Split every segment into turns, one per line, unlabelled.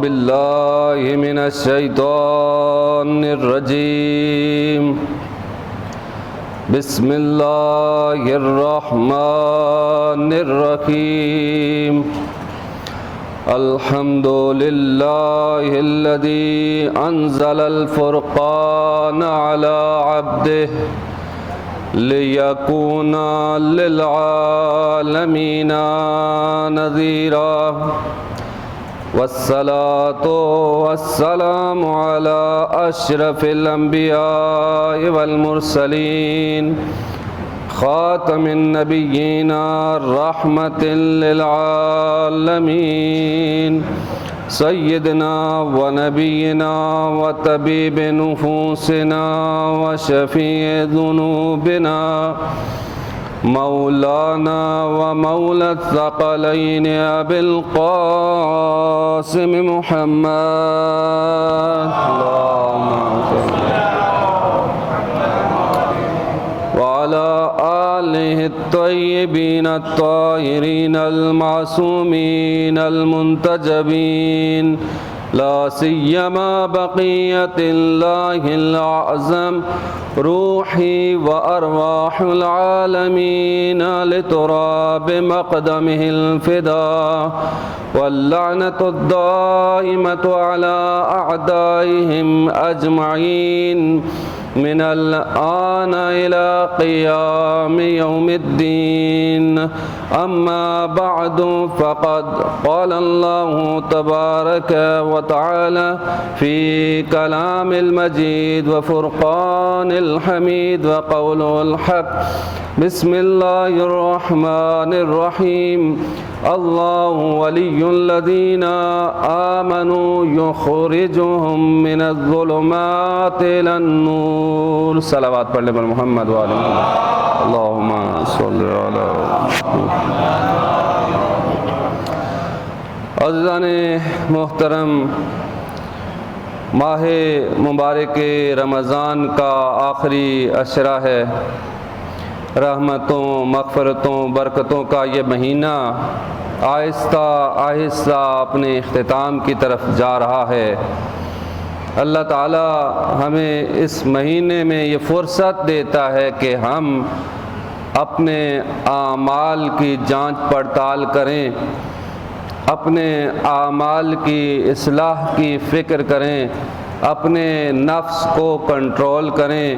بالله من الشيطان الرجيم. بسم الله الرحمن الرحيم. الحمد لله الذي أنزل الفرقان على عبده ليكون للعالمين نذيرا. والصلاة والسلام على أشرف الأنبياء والمرسلين خاتم النبيين رحمة للعالمين سيدنا ونبينا وطبيب نفوسنا وشفيع ذنوبنا مولانا ومولى الثقلين أبي القاسم محمد اللهم صل وعلى آله الطيبين الطاهرين المعصومين المنتجبين لا سيما بقية الله الأعظم روحي وأرواح العالمين لتراب مقدمه الفداء واللعنة الدائمة على أعدائهم أجمعين من الآن إلى قيام يوم الدين. أما بعد فقد قال الله تبارك وتعالى في كلام المجيد وفرقان الحميد وقوله الحق. بسم الله الرحمن الرحيم. الله ولي الذين آمنوا يخرجهم من الظلمات إلى النور. صلوات پڑھ لیں محمد وآلہ محمد. اللهم صل على عزیزان محترم، ماہ مبارک رمضان کا آخری عشرہ ہے. رحمتوں، مغفرتوں، برکتوں کا یہ مہینہ آہستہ آہستہ اپنے اختتام کی طرف جا رہا ہے. اللہ تعالی ہمیں اس مہینے میں یہ فرصت دیتا ہے کہ ہم اپنے اعمال کی جانچ پڑتال کریں، اپنے اعمال کی اصلاح کی فکر کریں، اپنے نفس کو کنٹرول کریں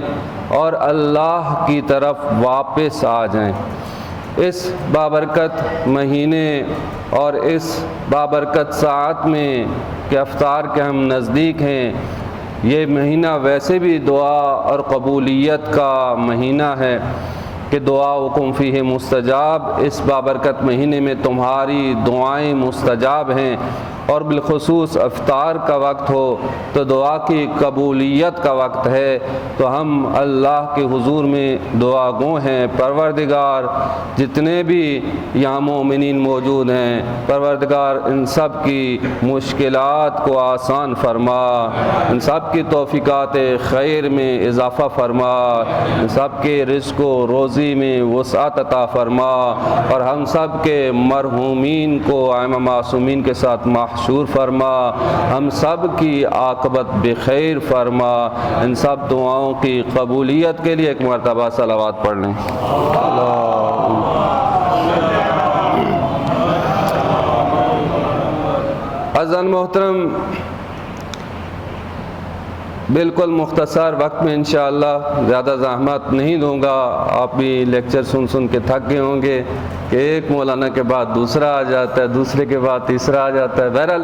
اور اللہ کی طرف واپس آ جائیں. اس بابرکت مہینے اور اس بابرکت ساعت میں کہ افطار کے ہم نزدیک ہیں، یہ مہینہ ویسے بھی دعا اور قبولیت کا مہینہ ہے کہ دعاؤکم فیہ مستجاب. اس بابرکت مہینے میں تمہاری دعائیں مستجاب ہیں، اور بالخصوص افطار کا وقت ہو تو دعا کی قبولیت کا وقت ہے. تو ہم اللہ کے حضور میں دعا گو ہیں، پروردگار جتنے بھی یہاں مومنین موجود ہیں، پروردگار ان سب کی مشکلات کو آسان فرما، ان سب کی توفیقات خیر میں اضافہ فرما، ان سب کے رزق و روزی میں وسعت عطا فرما، اور ہم سب کے مرحومین کو ائمہ معصومین کے ساتھ محشور فرما، ہم سب کی عاقبت بخیر فرما. ان سب دعاؤں کی قبولیت کے لیے ایک مرتبہ صلوات پڑھ لیں. عزیزان محترم، بالکل مختصر وقت میں انشاءاللہ زیادہ زحمت نہیں دوں گا. آپ بھی لیکچر سن کے تھک گئے ہوں گے کہ ایک مولانا کے بعد دوسرا آ جاتا ہے، دوسرے کے بعد تیسرا آ جاتا ہے. بہرحال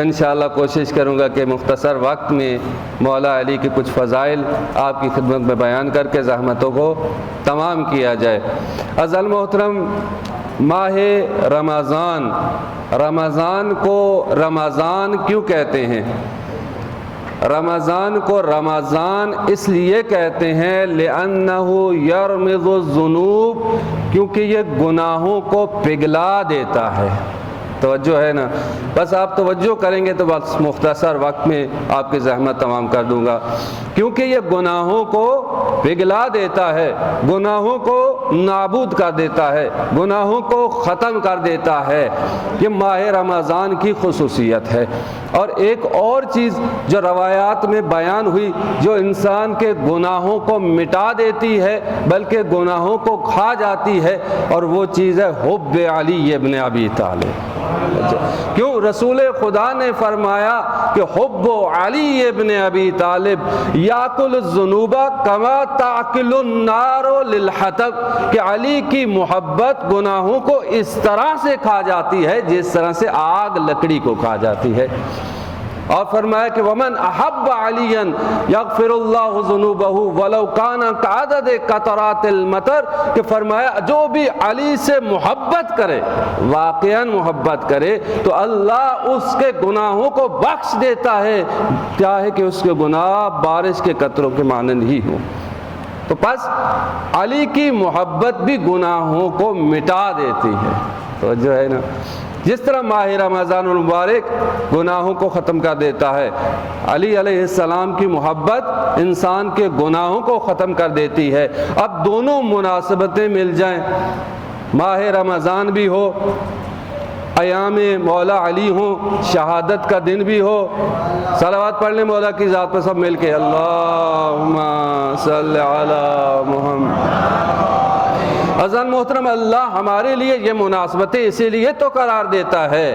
انشاءاللہ کوشش کروں گا کہ مختصر وقت میں مولا علی کے کچھ فضائل آپ کی خدمت میں بیان کر کے زحمتوں کو تمام کیا جائے. عزیزان محترم، ماہ رمضان، رمضان کو رمضان کیوں کہتے ہیں؟ رمضان کو رمضان اس لیے کہتے ہیں لِأَنَّهُ يَرْمِضُ الذُّنُوبَ، کیونکہ یہ گناہوں کو پگھلا دیتا ہے. توجہ ہے نا؟ بس آپ توجہ کریں گے تو بس مختصر وقت میں آپ کی زحمت تمام کر دوں گا. کیونکہ یہ گناہوں کو پگھلا دیتا ہے، گناہوں کو نابود کر دیتا ہے، گناہوں کو ختم کر دیتا ہے۔ یہ ماہ رمضان کی خصوصیت ہے۔ اور ایک اور چیز جو روایات میں بیان ہوئی جو انسان کے گناہوں کو مٹا دیتی ہے بلکہ گناہوں کو کھا جاتی ہے، اور وہ چیز ہے حب علی ابن ابی طالب۔ کیوں؟ رسول خدا نے فرمایا کہ حب علی ابن ابی طالب یاکل الذنوب کما تاکل النار للحطب، کہ علی کی محبت گناہوں کو اس طرح سے کھا جاتی ہے جس طرح سے آگ لکڑی کو کھا جاتی ہے۔ اور فرمایا کہ ومن احب علیًا یغفر اللہ ذنوبہ ولو کان کعدد قطرات المطر، کہ فرمایا جو بھی علی سے محبت کرے، واقعاً محبت کرے، تو اللہ اس کے گناہوں کو بخش دیتا ہے، چاہے کہ اس کے گناہ بارش کے قطروں کے مانند ہی ہوں۔ تو پس علی کی محبت بھی گناہوں کو مٹا دیتی ہے۔ تو جو ہے نا، جس طرح ماہ رمضان المبارک گناہوں کو ختم کر دیتا ہے، علی علیہ السلام کی محبت انسان کے گناہوں کو ختم کر دیتی ہے۔ اب دونوں مناسبتیں مل جائیں، ماہ رمضان بھی ہو، ایام مولا علی ہوں، شہادت کا دن بھی ہو، صلوات پڑھ لیں مولا کی ذات پر سب مل کے، اللہم صلی علی محمد۔ عزیزان محترم، اللہ ہمارے لیے یہ مناسبتیں اسی لیے تو قرار دیتا ہے،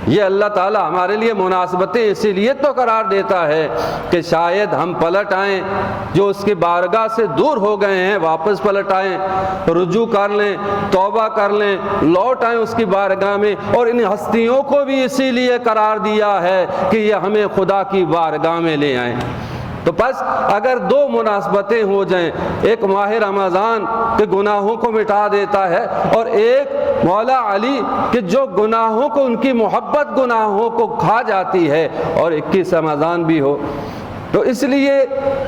یہ اللہ تعالیٰ ہمارے لیے مناسبتیں اسی لیے تو قرار دیتا ہے کہ شاید ہم پلٹ آئیں، جو اس کی بارگاہ سے دور ہو گئے ہیں واپس پلٹ آئیں، رجوع کر لیں، توبہ کر لیں، لوٹ آئیں اس کی بارگاہ میں۔ اور ان ہستیوں کو بھی اسی لیے قرار دیا ہے کہ یہ ہمیں خدا کی بارگاہ میں لے آئیں۔ تو پس اگر دو مناسبتیں ہو جائیں، ایک ماہ رمضان کے گناہوں کو مٹا دیتا ہے، اور ایک مولا علی کہ جو گناہوں کو، ان کی محبت گناہوں کو کھا جاتی ہے، اور 21 رمضان بھی ہو، تو اس لیے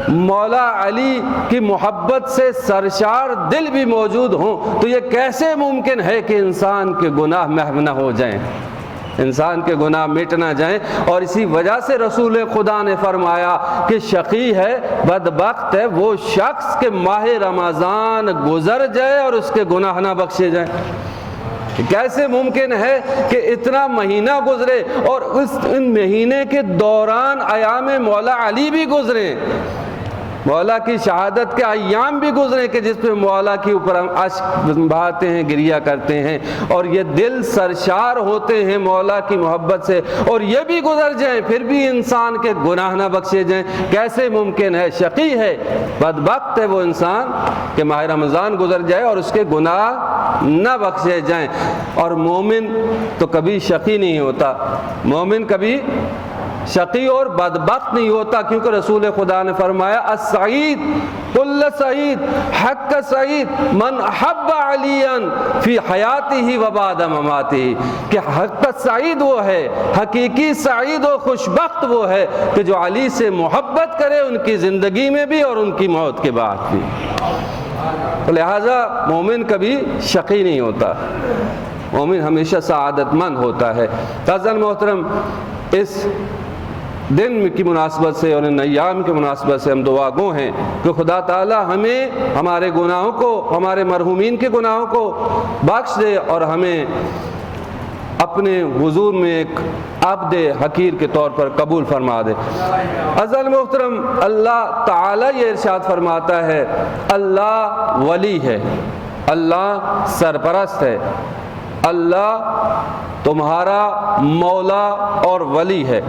مولا علی کی محبت سے سرشار دل بھی موجود ہوں، تو یہ کیسے ممکن ہے کہ انسان کے گناہ محو نہ ہو جائیں، انسان کے گناہ مٹ نہ جائیں۔ اور اسی وجہ سے رسول خدا نے فرمایا کہ شقی ہے، بدبخت ہے وہ شخص کہ ماہ رمضان گزر جائے اور اس کے گناہ نہ بخشے جائیں۔ کیسے ممکن ہے کہ اتنا مہینہ گزرے اور ان مہینے کے دوران ایام مولا علی بھی گزریں، مولا کی شہادت کے ایام بھی گزریں کہ جس پہ مولا کے اوپر ہم اشک بہاتے ہیں، گریہ کرتے ہیں، اور یہ دل سرشار ہوتے ہیں مولا کی محبت سے، اور یہ بھی گزر جائیں پھر بھی انسان کے گناہ نہ بخشے جائیں۔ کیسے ممکن ہے؟ شقی ہے، بدبخت ہے وہ انسان کہ ماہ رمضان گزر جائے اور اس کے گناہ نہ بخشے جائیں۔ اور مومن تو کبھی شقی نہیں ہوتا، مومن کبھی شقی اور بدبخت نہیں ہوتا، کیونکہ رسول خدا نے فرمایا السعید کل سعید حق سعید من احب علیًا فی حیاتہ و بعد مماتہ، کہ حق سعید وہ ہے، حقیقی سعید و خوشبخت وہ ہے کہ جو علی سے محبت کرے ان کی زندگی میں بھی اور ان کی موت کے بعد بھی۔ لہذا مومن کبھی شقی نہیں ہوتا، مومن ہمیشہ سعادت مند ہوتا ہے۔ عزیزان محترم، اس دن کی مناسبت سے اور ان ایام کی مناسبت سے ہم دعا گو ہیں کہ خدا تعالی ہمیں ہمارے گناہوں کو، ہمارے مرحومین کے گناہوں کو بخش دے اور ہمیں اپنے حضور میں ایک عبد حقیر کے طور پر قبول فرما دے۔ عزیزان محترم، اللہ تعالی یہ ارشاد فرماتا ہے، اللہ ولی ہے، اللہ سرپرست ہے، اللہ تمہارا مولا اور ولی ہے۔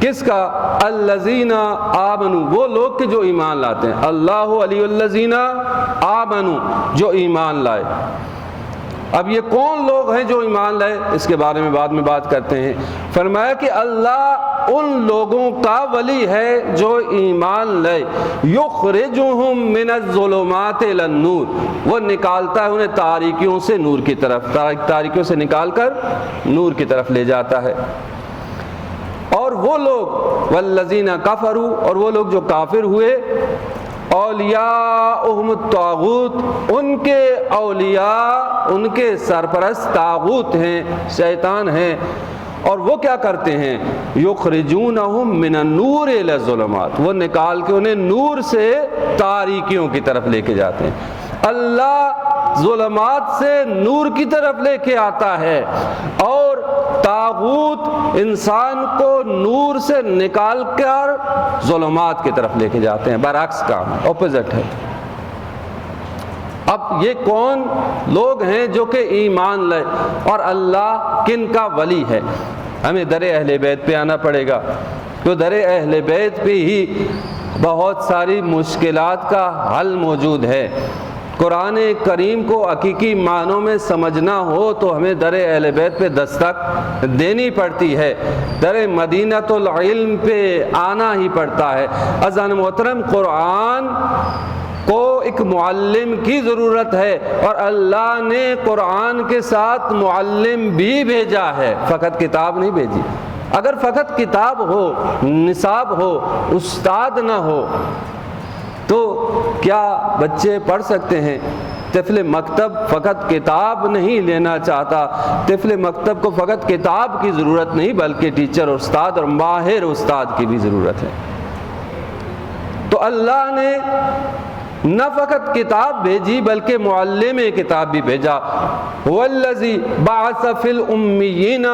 کس کا؟ الذین آمنوا، وہ لوگ کہ جو ایمان لاتے ہیں، اللہ ولی الذین آمنوا، جو ایمان لائے۔ اب یہ کون لوگ ہیں جو ایمان لائے؟ اس کے بارے میں بعد میں بات کرتے ہیں۔ فرمایا کہ اللہ ان لوگوں کا ولی ہے جو ایمان لائے، یخرجہم من الظلمات الی النور، وہ نکالتا ہے انہیں تاریکیوں سے نور کی طرف، تاریکیوں سے نکال کر نور کی طرف لے جاتا ہے۔ اور وہ لوگ والذین کفروا، اور وہ لوگ جو کافر ہوئے، اولیاءہم الطاغوت، ان کے اولیاء، ان کے سرپرست طاغوت ہیں، شیطان ہیں، اور وہ کیا کرتے ہیں؟ یخرجونہم من النور الی الظلمات، وہ نکال کے انہیں نور سے تاریکیوں کی طرف لے کے جاتے ہیں۔ اللہ ظلمات سے نور کی طرف لے کے آتا ہے، اور طاغوت انسان کو نور سے نکال کر ظلمات کی طرف لے کے جاتے ہیں۔ برعکس کام ہے، اپوزٹ ہے۔ اب یہ کون لوگ ہیں جو کہ ایمان لائے، اور اللہ کن کا ولی ہے؟ ہمیں در اہل بیت پہ آنا پڑے گا، تو در اہل بیت پہ ہی بہت ساری مشکلات کا حل موجود ہے۔ قرآن کریم کو حقیقی معنوں میں سمجھنا ہو تو ہمیں در اہل بیت پہ دستک دینی پڑتی ہے، در مدینۃ العلم پہ آنا ہی پڑتا ہے۔ عزیزان محترم، قرآن کو ایک معلم کی ضرورت ہے، اور اللہ نے قرآن کے ساتھ معلم بھی بھیجا ہے، فقط کتاب نہیں بھیجی۔ اگر فقط کتاب ہو، نصاب ہو، استاد نہ ہو تو کیا بچے پڑھ سکتے ہیں؟ طفل مکتب فقط کتاب نہیں لینا چاہتا، طفل مکتب کو فقط کتاب کی ضرورت نہیں بلکہ ٹیچر اور استاد اور ماہر استاد کی بھی ضرورت ہے۔ تو اللہ نے نہ فقط کتاب بھیجی بلکہ معلم کتاب بھی بھیجا۔ والذی بعث فی الامیین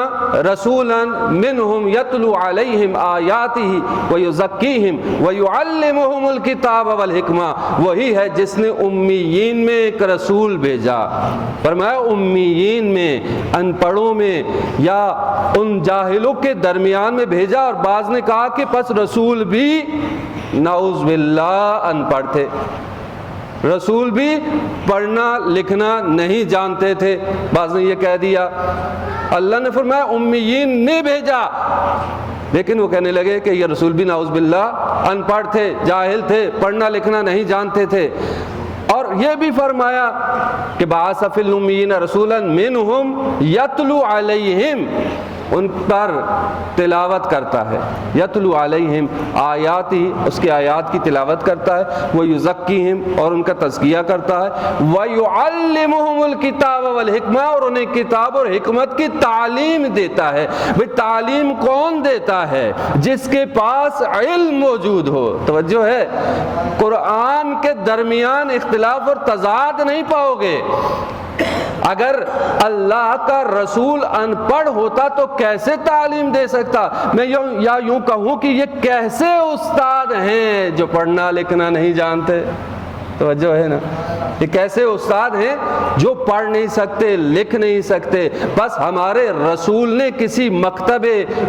رسولا منہم یتلو علیہم آیاتہ ویزکیہم ویعلمہم الکتاب والحکمہ، وہی ہے جس نے امیین میں ایک رسول بھیجا۔ فرمایا امیین میں، ان پڑھوں میں یا ان جاہلوں کے درمیان میں بھیجا، اور بعض نے کہا کہ پس رسول بھی نعوذ باللہ ان پڑھ تھے، رسول بھی پڑھنا لکھنا نہیں جانتے تھے۔ بعض نے یہ کہہ دیا، اللہ نے فرمایا امیین نے بھیجا، لیکن وہ کہنے لگے کہ یہ رسول بھی نعوذ باللہ ان پڑھ تھے، جاہل تھے، پڑھنا لکھنا نہیں جانتے تھے۔ اور یہ بھی فرمایا کہ بعث فی الامیین رسولا منہم یتلو علیہم، ان پر تلاوت کرتا ہے، یتلو علیہم آیاتی، اس کے آیات کی تلاوت کرتا ہے، وہ یزکیہم، اور ان کا تزکیہ کرتا ہے، وَيُعَلِّمُهُمُ الْكِتَابَ وَالْحِکْمَةَ، اور انہیں کتاب اور حکمت کی تعلیم دیتا ہے۔ بھئی تعلیم کون دیتا ہے؟ جس کے پاس علم موجود ہو۔ توجہ ہے، قرآن کے درمیان اختلاف اور تضاد نہیں پاؤ گے۔ اگر اللہ کا رسول ان پڑھ ہوتا تو کیسے تعلیم دے سکتا؟ میں یوں کہوں کہ یہ کیسے استاد ہیں جو پڑھنا لکھنا نہیں جانتے؟ توجہ ہے نا، یہ کیسے استاد ہیں جو پڑھ نہیں سکتے، لکھ نہیں سکتے؟ بس ہمارے رسول نے کسی مکتب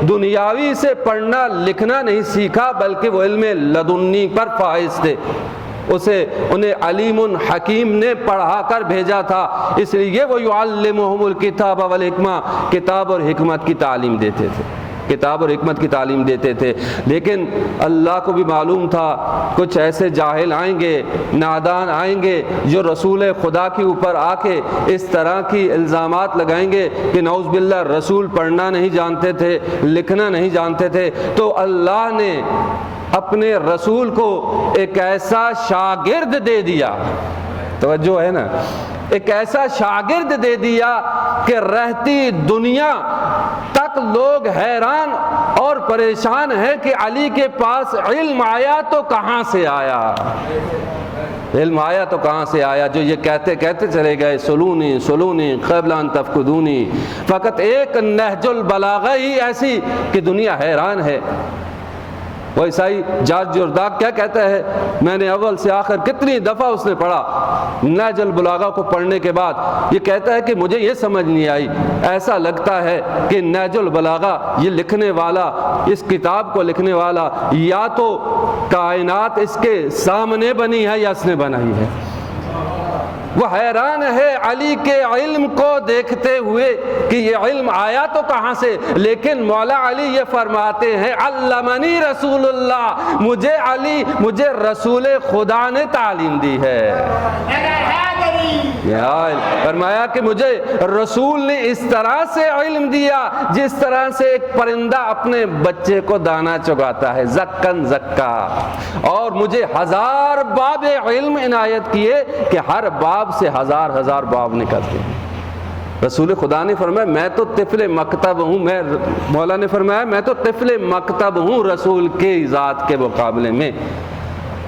دنیاوی سے پڑھنا لکھنا نہیں سیکھا بلکہ وہ علم لدنی پر فائز تھے، انہیں علیم حکیم نے پڑھا کر بھیجا تھا، اس لیے وہ یعلمہم الکتاب والحکمہ، کتاب اور حکمت کی تعلیم دیتے تھے، کتاب اور حکمت کی تعلیم دیتے تھے۔ لیکن اللہ کو بھی معلوم تھا کچھ ایسے جاہل آئیں گے، نادان آئیں گے جو رسول خدا کے اوپر آ کے اس طرح کی الزامات لگائیں گے کہ نعوذ باللہ رسول پڑھنا نہیں جانتے تھے، لکھنا نہیں جانتے تھے۔ تو اللہ نے اپنے رسول کو ایک ایسا شاگرد دے دیا، توجہ ہے نا، ایک ایسا شاگرد دے دیا کہ رہتی دنیا تک لوگ حیران اور پریشان ہیں کہ علی کے پاس علم آیا تو کہاں سے آیا، علم آیا تو کہاں سے آیا، جو یہ کہتے کہتے چلے گئے سلونی سلونی قبل ان تفقدونی، فقط ایک نہج البلاغہ ہی ایسی کہ دنیا حیران ہے۔ وہ عیسائی جارج جورداک کیا کہتا ہے، میں نے اول سے آخر کتنی دفعہ اس نے پڑھا، نہج البلاغہ کو پڑھنے کے بعد یہ کہتا ہے کہ مجھے یہ سمجھ نہیں آئی، ایسا لگتا ہے کہ نہج البلاغہ یہ لکھنے والا، اس کتاب کو لکھنے والا یا تو کائنات اس کے سامنے بنی ہے یا اس نے بنائی ہے۔ وہ حیران ہے علی کے علم کو دیکھتے ہوئے کہ یہ علم آیا تو کہاں سے، لیکن مولا علی یہ فرماتے ہیں علمنی رسول اللہ، مجھے علی، مجھے رسول خدا نے تعلیم دی ہے۔ فرمایا کہ مجھے رسول نے اس طرح سے علم دیا جس طرح سے ایک پرندہ اپنے بچے کو دانا چگاتا ہے، زکن زکا، اور مجھے 1000 باب علم عنایت کیے کہ ہر باب سے 1000 باب نکلتے ہیں۔ رسول خدا نے فرمایا میں تو طفل مکتب ہوں، مولا نے فرمایا میں تو طفل مکتب ہوں رسول کے ذات کے مقابلے میں،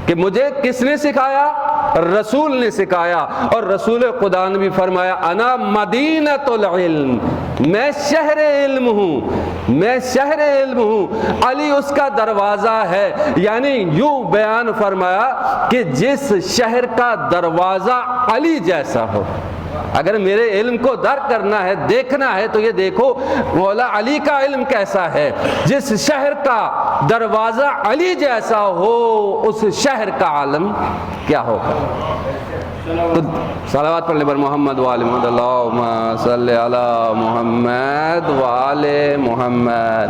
کہ مجھے کس نے سکھایا؟ رسول نے سکھایا، اور رسول خدا نے بھی فرمایا انا مدینۃ العلم، میں شہر علم ہوں، میں شہر علم ہوں، علی اس کا دروازہ ہے۔ یعنی یوں بیان فرمایا کہ جس شہر کا دروازہ علی جیسا ہو، اگر میرے علم کو درک کرنا ہے، دیکھنا ہے، تو یہ دیکھو مولا علی کا علم کیسا ہے۔ جس شہر کا دروازہ علی جیسا ہو، اس شہر کا عالم کیا ہوگا۔ تو صلوات پڑھ لے بر محمد وآل محمد، اللہم صلی علی محمد وآل محمد۔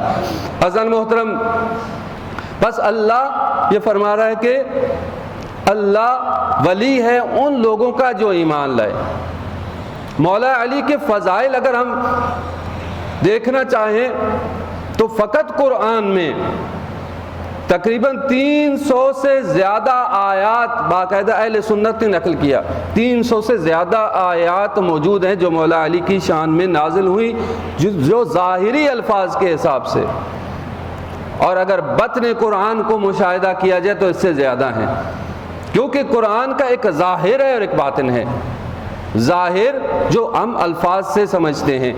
حضرت محترم، بس اللہ یہ فرما رہا ہے کہ اللہ ولی ہے ان لوگوں کا جو ایمان لائے۔ مولا علی کے فضائل اگر ہم دیکھنا چاہیں تو فقط قرآن میں تقریباً 300 سے زیادہ آیات باقاعدہ اہل سنت نے نقل کیا، 300 سے زیادہ آیات موجود ہیں جو مولا علی کی شان میں نازل ہوئی، جو ظاہری الفاظ کے حساب سے، اور اگر بطن قرآن کو مشاہدہ کیا جائے تو اس سے زیادہ ہیں، کیونکہ قرآن کا ایک ظاہر ہے اور ایک باطن ہے۔ ظاہر جو ہم الفاظ سے سمجھتے ہیں،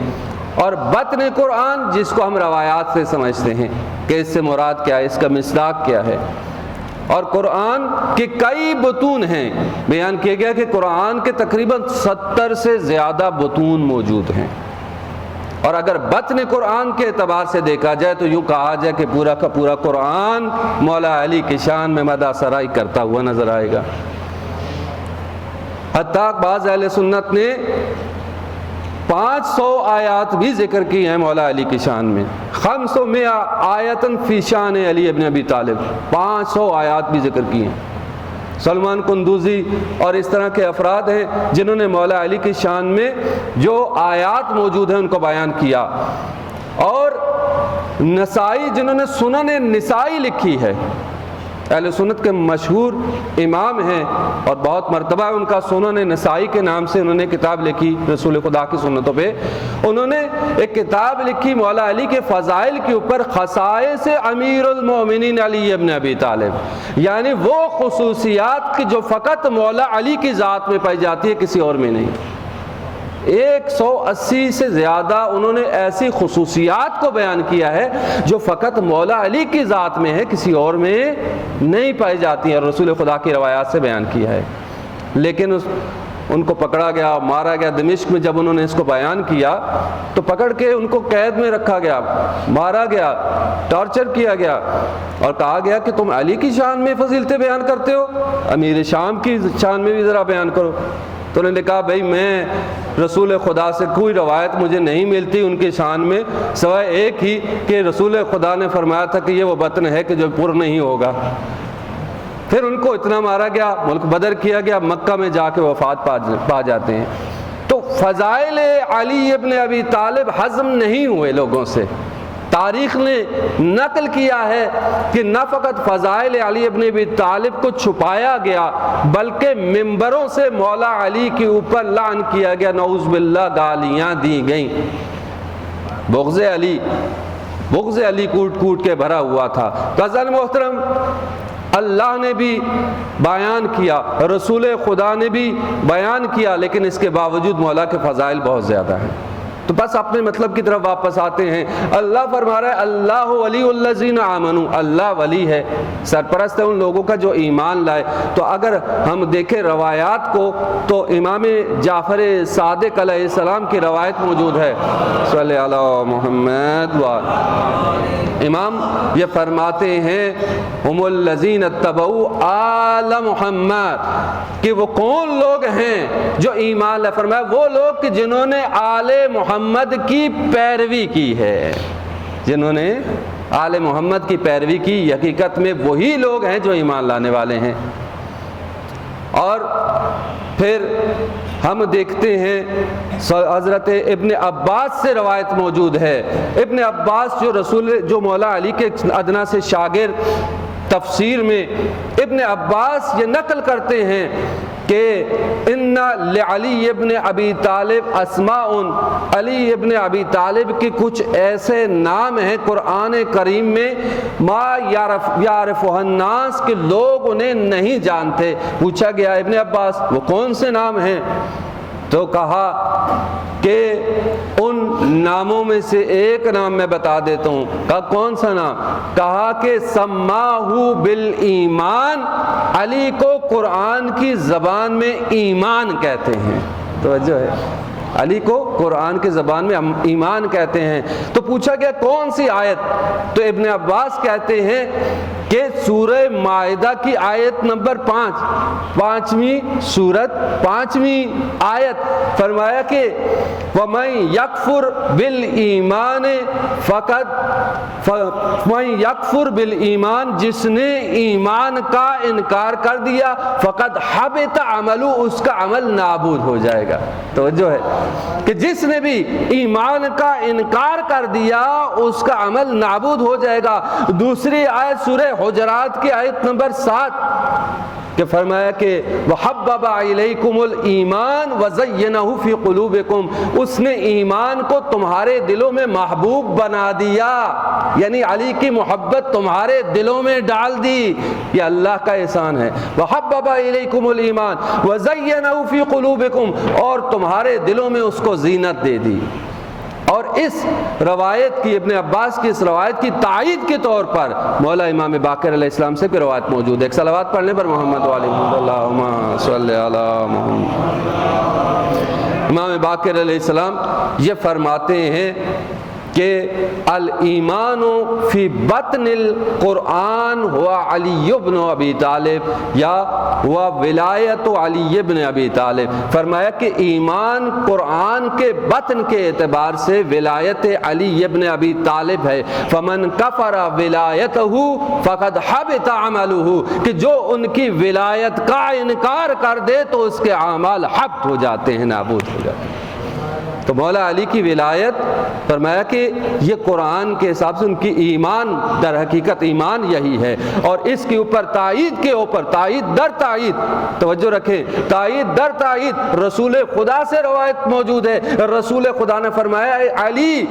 اور بطن قرآن جس کو ہم روایات سے سمجھتے ہیں کہ اس سے مراد کیا ہے، اس کا مصداق کیا ہے۔ اور قرآن کے کئی بطون ہیں، بیان کیا گیا کہ قرآن کے تقریباً 70 سے زیادہ بطون موجود ہیں، اور اگر بطن قرآن کے اعتبار سے دیکھا جائے تو یوں کہا جائے کہ پورا کا پورا قرآن مولا علی کی شان میں مدح سرائی کرتا ہوا نظر آئے گا۔ حتیٰ بعض اہل سنت نے 500 آیات بھی ذکر کی ہیں مولا علی کی شان میں، 500 آیتن فی شان علی ابن ابی طالب، 500 آیات بھی ذکر کی ہیں۔ سلمان قندوزی اور اس طرح کے افراد ہیں جنہوں نے مولا علی کی شان میں جو آیات موجود ہیں ان کو بیان کیا، اور نسائی جنہوں نے سنن نسائی لکھی ہے، اہل سنت کے مشہور امام ہیں، اور بہت مرتبہ ان کا سنن نسائی کے نام سے انہوں نے کتاب لکھی رسول خدا کی سنتوں پہ۔ انہوں نے ایک کتاب لکھی مولا علی کے فضائل کے اوپر، خصائص امیر المومنین علی ابن ابی طالب، یعنی وہ خصوصیات جو فقط مولا علی کی ذات میں پائی جاتی ہے، کسی اور میں نہیں۔ 180 سے زیادہ انہوں نے ایسی خصوصیات کو بیان کیا ہے جو فقط مولا علی کی ذات میں ہے، کسی اور میں نہیں پائی جاتی ہیں، اور رسول خدا کی روایات سے بیان کیا ہے۔ لیکن ان کو پکڑا گیا، مارا گیا۔ دمشق میں جب انہوں نے اس کو بیان کیا تو پکڑ کے ان کو قید میں رکھا گیا، مارا گیا، ٹارچر کیا گیا، اور کہا گیا کہ تم علی کی شان میں فضیلتیں بیان کرتے ہو، امیر شام کی شان میں بھی ذرا بیان کرو۔ تو انہوں نے کہا بھائی میں رسول خدا سے کوئی روایت مجھے نہیں ملتی ان کی شان میں، سوائے ایک ہی کہ رسول خدا نے فرمایا تھا کہ یہ وہ بطن ہے کہ جو پر نہیں ہوگا۔ پھر ان کو اتنا مارا گیا، ملک بدر کیا گیا، مکہ میں جا کے وفات پا جاتے ہیں۔ تو فضائل علی ابن ابی طالب ہضم نہیں ہوئے لوگوں سے۔ تاریخ نے نقل کیا ہے کہ نہ فقط فضائل علی ابن ابی طالب کو چھپایا گیا بلکہ ممبروں سے مولا علی کے اوپر لعن کیا گیا، نعوذ باللہ، گالیاں دی گئیں۔ بغض علی کوٹ کوٹ کے بھرا ہوا تھا۔ غزل محترم، اللہ نے بھی بیان کیا، رسول خدا نے بھی بیان کیا، لیکن اس کے باوجود مولا کے فضائل بہت زیادہ ہیں۔ تو بس اپنے مطلب کی طرف واپس آتے ہیں۔ اللہ فرما رہا ہے اللہ ولی الذین آمنوا، اللہ ولی ہے، سرپرست ہے ان لوگوں کا جو ایمان لائے۔ تو اگر ہم دیکھیں روایات کو تو امام جعفر صادق علیہ السلام کی روایت موجود ہے، صلی علی محمد امام یہ فرماتے ہیں ہم الذین اتبعوا آل محمد، کہ وہ کون لوگ ہیں جو ایمان لائے، فرمایا وہ لوگ کہ جنہوں نے آل محمد کی پیروی کی ہے، جنہوں نے آل محمد کی پیروی کی، حقیقت میں وہی لوگ ہیں جو ایمان لانے والے ہیں۔ اور پھر ہم دیکھتے ہیں حضرت ابن عباس سے روایت موجود ہے، ابن عباس جو مولا علی کے ادنا سے شاگرد، تفسیر میں ابن عباس یہ نقل کرتے ہیں کہ ان لعلی ابن ابی طالب اسماء، علی ابن ابی طالب کے کچھ ایسے نام ہیں قرآن کریم میں ما یعرفہ الناس کہ لوگ انہیں نہیں جانتے۔ پوچھا گیا ابن عباس وہ کون سے نام ہیں؟ تو کہا کہ ان ناموں میں سے ایک نام میں بتا دیتا ہوں۔ کہا کون سا نام؟ کہا کہ سماہو بالایمان، علی کو قرآن کی زبان میں ایمان کہتے ہیں۔ توجہ ہے، علی کو قرآن کی زبان میں ایمان کہتے ہیں۔ تو پوچھا گیا کون سی آیت؟ تو ابن عباس کہتے ہیں کہ سورہ مائدہ کی آیت نمبر 5، 5ویں سورت 5ویں آیت، فرمایا کہ وَمَن يَكْفُرْ بِالْإِيمَانِ فَقَدْ وَمَن يَكْفُرْ بِالْإِيمَانِ، جس نے ایمان کا انکار کر دیا، فَقَدْ حَبِطَ عَمَلُهُ، اس کا عمل نابود ہو جائے گا۔ توجہ ہے کہ جس نے بھی ایمان کا انکار کر دیا اس کا عمل نابود ہو جائے گا۔ دوسری آیت سورہ حجرات کی آیت نمبر 7 کہ فرمایا کہ وَحَبَّبَ إِلَيْكُمُ الْإِيمَانَ وَزَيَّنَهُ فِي قُلُوبِكُمْ، اس نے ایمان کو تمہارے دلوں میں محبوب بنا دیا، یعنی علی کی محبت تمہارے دلوں میں ڈال دی۔ یہ اللہ کا احسان ہے۔ وَحَبَّبَ إِلَيْكُمُ الْإِيمَانَ وَزَيَّنَهُ فِي قُلُوبِكُمْ، اور تمہارے دلوں میں اس کو زینت دے دی۔ اور اس روایت کی، ابن عباس کی اس روایت کی تائید کے طور پر مولا امام باقر علیہ السلام سے کوئی روایت موجود ہے۔ ایک صلوات پڑھنے پر محمد علیہ اللہم صلی علی محمد۔ امام باقر علیہ السلام یہ فرماتے ہیں کہ الایمان فی بطن القرآن ہوا علی بن ابی طالب یا ہوا ولایت علی بن ابی طالب۔ فرمایا کہ ایمان قرآن کے بطن کے اعتبار سے ولایت علی بن ابی طالب ہے۔ فمن کفر ولایتہ فقد حبط عملہ، کہ جو ان کی ولایت کا انکار کر دے تو اس کے اعمال حبط ہو جاتے ہیں، نابود ہو جاتے ہیں۔ تو مولا علی کی ولایت فرمایا کہ یہ قرآن کے حساب سے ان کی ایمان، در حقیقت ایمان یہی ہے۔ اور اس کے اوپر تائید کے اوپر تائید در تائید، توجہ رکھیں، تائید در تائید رسول خدا سے روایت موجود ہے۔ رسول خدا نے فرمایا اے علی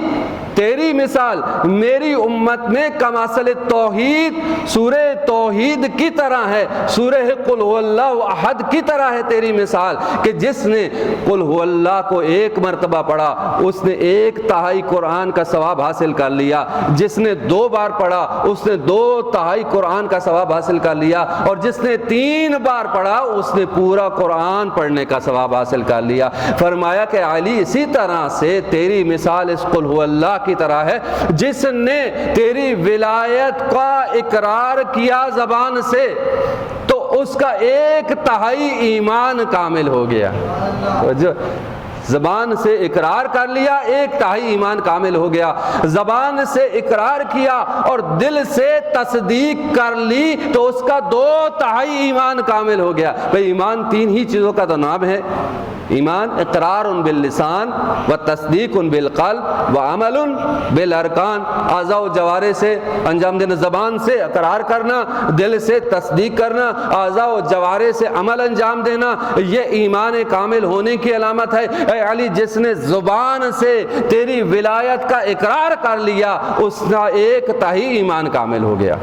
تیری مثال میری امت میں کمثل توحید، سورہ توحید کی طرح ہے، سورہ قل هو اللہ احد کی طرح ہے تیری مثال، کہ جس نے قل هو اللہ کو ایک مرتبہ پڑھا اس نے 1/3 قرآن کا ثواب حاصل کر لیا، جس نے 2 بار پڑھا اس نے 2/3 قرآن کا ثواب حاصل کر لیا، اور جس نے 3 بار پڑھا اس نے پورا قرآن پڑھنے کا ثواب حاصل کر لیا۔ فرمایا کہ علی اسی طرح سے تیری مثال اس قل هو اللہ کی طرح ہے، جس نے تیری ولایت کا اقرار کیا زبان سے تو اس کا 1/3 ایمان کامل ہو گیا۔ جو زبان سے اقرار کر لیا 1/3 ایمان کامل ہو گیا، زبان سے اقرار کیا اور دل سے تصدیق کر لی تو اس کا 2/3 ایمان کامل ہو گیا۔ بھئی ایمان 3 ہی چیزوں کا تو نام ہے، ایمان اقرار باللسان و تصدیق بالقلب و عمل بالارکان، اعضاء و جوارح سے انجام دینا، زبان سے اقرار کرنا، دل سے تصدیق کرنا، اعضاء و جوارح سے عمل انجام دینا، یہ ایمان کامل ہونے کی علامت ہے۔ اے علی جس نے زبان سے تیری ولایت کا اقرار کر لیا اس کا 1/3 ایمان کامل ہو گیا،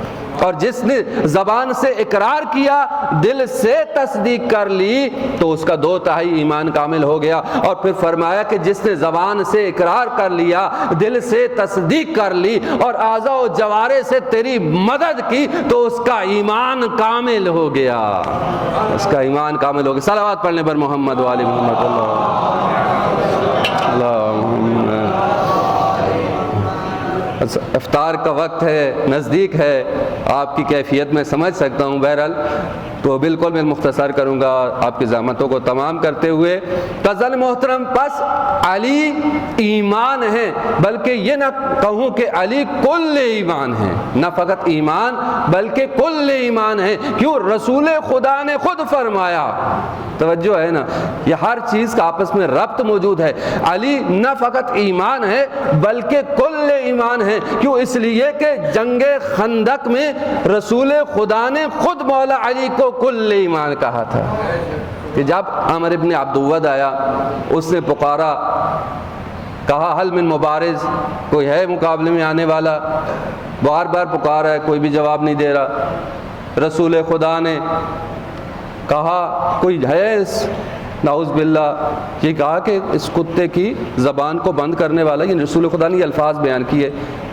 اور جس نے زبان سے اقرار کیا دل سے تصدیق کر لی تو اس کا 2/3 ایمان کامل ہو گیا۔ اور پھر فرمایا کہ جس نے زبان سے اقرار کر لیا، دل سے تصدیق کر لی اور اعضاء و جوارح سے تیری مدد کی تو اس کا ایمان کامل ہو گیا، اس کا ایمان کامل ہو گیا۔ صلوات پڑھنے پر محمد و آل محمد افطار کا وقت ہے، نزدیک ہے، آپ کی کیفیت میں سمجھ سکتا ہوں، بہرحال تو بالکل میں مختصر کروں گا آپ کی زحمتوں کو تمام کرتے ہوئے۔ قاضی محترم پس علی ایمان ہے، بلکہ یہ نہ کہوں کہ علی کل ایمان ہے، نہ فقط ایمان بلکہ کل ایمان ہے۔ کیوں؟ رسول خدا نے خود فرمایا، توجہ ہے نا، یہ ہر چیز کا آپس میں ربط موجود ہے۔ علی نہ فقط ایمان ہے بلکہ کل ایمان ہے۔ کیوں؟ اس لیے کہ جنگ خندق میں رسول خدا نے خود مولا علی کو کل ایمان کہا تھا۔ کہ جب عمر ابن عبدود آیا، اس نے پکارا، کہا حل من مبارز، کوئی ہے مقابلے میں آنے والا؟ بار بار پکارا ہے، کوئی بھی جواب نہیں دے رہا۔ رسول خدا نے کہا کوئی ہے نعوذ باللہ، یہ کہا کہ اس کتے کی زبان کو بند کرنے والا، یہ رسول خدا نے یہ الفاظ بیان کیے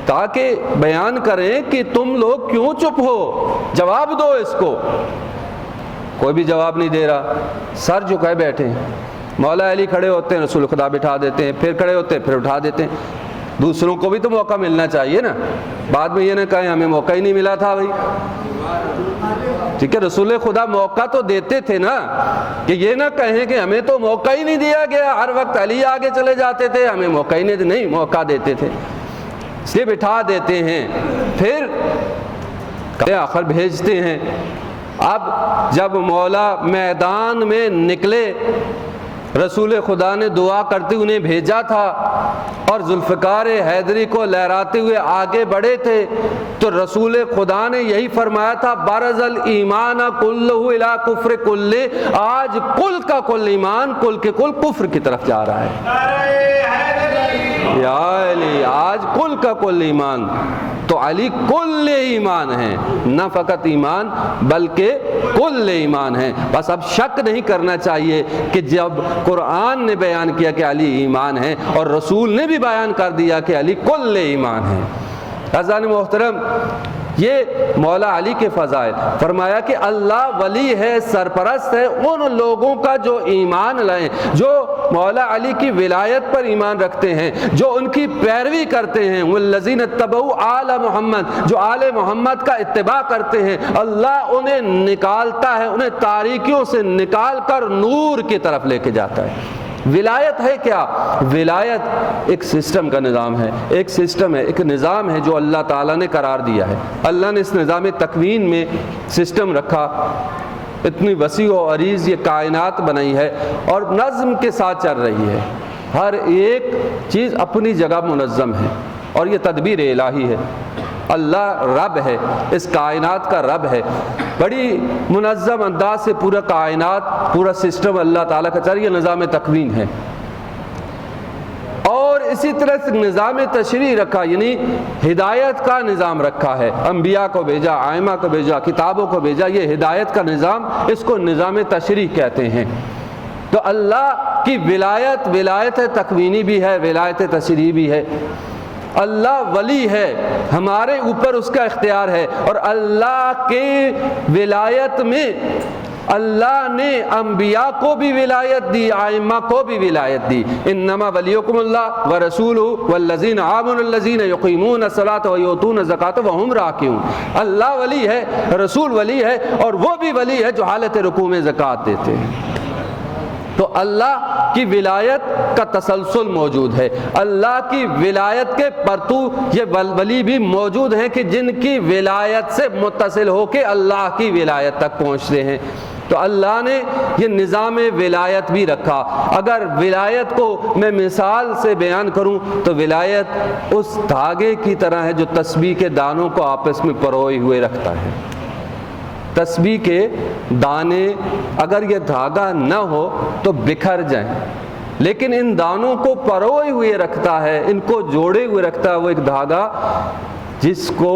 تاکہ بیان کریں کہ تم لوگ کیوں چپ ہو، جواب دو اس کو۔ کوئی بھی جواب نہیں دے رہا، سر جھکائے بیٹھے ہیں۔ مولا علی کھڑے ہوتے ہیں، رسول خدا بٹھا دیتے ہیں، پھر کھڑے ہوتے ہیں، پھر اٹھا دیتے ہیں۔ دوسروں کو بھی تو موقع ملنا چاہیے نا، بعد میں یہ نہ کہیں ہمیں موقع ہی نہیں ملا تھا بھائی۔ ٹھیک ہے، رسول خدا موقع تو دیتے تھے نا، کہ یہ نہ کہیں کہ ہمیں تو موقع ہی نہیں دیا گیا، ہر وقت علی آگے چلے جاتے تھے، ہمیں موقع ہی نہیں موقع دیتے تھے، اس لیے بٹھا دیتے ہیں، پھر آخر بھیجتے ہیں۔ اب جب مولا میدان میں نکلے، رسول خدا نے دعا کرتے انہیں بھیجا تھا اور ذوالفقار حیدری کو لہراتے ہوئے آگے بڑھے تھے، تو رسول خدا نے یہی فرمایا تھا، برز الایمان کلہ الی کفر کلہ، آج کل کا کل ایمان کل کے کل کفر کی طرف جا رہا ہے۔ یا علی، آج کل کا کل ایمان، تو علی کل ایمان ہے، نہ فقط ایمان بلکہ کل ایمان ہے۔ بس اب شک نہیں کرنا چاہیے کہ جب قرآن نے بیان کیا کہ علی ایمان ہے اور رسول نے بھی بیان کر دیا کہ علی کل ایمان ہے۔ عزیزان محترم، یہ مولا علی کے فضائل، فرمایا کہ اللہ ولی ہے، سرپرست ہے ان لوگوں کا جو ایمان لائیں، جو مولا علی کی ولایت پر ایمان رکھتے ہیں، جو ان کی پیروی کرتے ہیں، والذین اتبعوا آل محمد، جو آل محمد کا اتباع کرتے ہیں، اللہ انہیں نکالتا ہے، انہیں تاریکیوں سے نکال کر نور کی طرف لے کے جاتا ہے۔ ولایت ہے کیا؟ ولایت ایک سسٹم کا نظام ہے، ایک سسٹم ہے، ایک نظام ہے جو اللہ تعالیٰ نے قرار دیا ہے۔ اللہ نے اس نظام تکوین میں سسٹم رکھا، اتنی وسیع و عریض یہ کائنات بنائی ہے اور نظم کے ساتھ چل رہی ہے، ہر ایک چیز اپنی جگہ منظم ہے، اور یہ تدبیر الہی ہے۔ اللہ رب ہے، اس کائنات کا رب ہے، بڑی منظم انداز سے پورا کائنات، پورا سسٹم اللہ تعالیٰ کا چل رہا ہے، یہ نظام تکوین ہے۔ اور اسی طرح سے نظام تشریع رکھا، یعنی ہدایت کا نظام رکھا ہے، انبیاء کو بھیجا، ائمہ کو بھیجا، کتابوں کو بھیجا، یہ ہدایت کا نظام، اس کو نظام تشریع کہتے ہیں۔ تو اللہ کی ولایت، ولایت تکوینی بھی ہے، ولایت تشریعی بھی ہے۔ اللہ ولی ہے، ہمارے اوپر اس کا اختیار ہے، اور اللہ کے ولایت میں اللہ نے انبیاء کو بھی ولایت دی، ائمہ کو بھی ولایت دی۔ انما ولیکم اللہ ورسولہ والذین آمنوا الذین یقیمون الصلاۃ ویؤتون الزکاۃ وہم راکعون۔ اللہ ولی ہے، رسول ولی ہے، اور وہ بھی ولی ہے جو حالت رکوع میں زکوٰۃ دیتے ہیں۔ تو اللہ کی ولایت کا تسلسل موجود ہے، اللہ کی ولایت کے پرتو یہ ولی بھی موجود ہیں کہ جن کی ولایت سے متصل ہو کے اللہ کی ولایت تک پہنچتے ہیں۔ تو اللہ نے یہ نظام ولایت بھی رکھا۔ اگر ولایت کو میں مثال سے بیان کروں تو ولایت اس دھاگے کی طرح ہے جو تسبیح کے دانوں کو آپس میں پروئے ہوئے رکھتا ہے۔ تسبیح کے دانے اگر یہ دھاگا نہ ہو تو بکھر جائیں، لیکن ان دانوں کو پروئے ہوئے رکھتا ہے، ان کو جوڑے ہوئے رکھتا ہے وہ ایک دھاگا، جس کو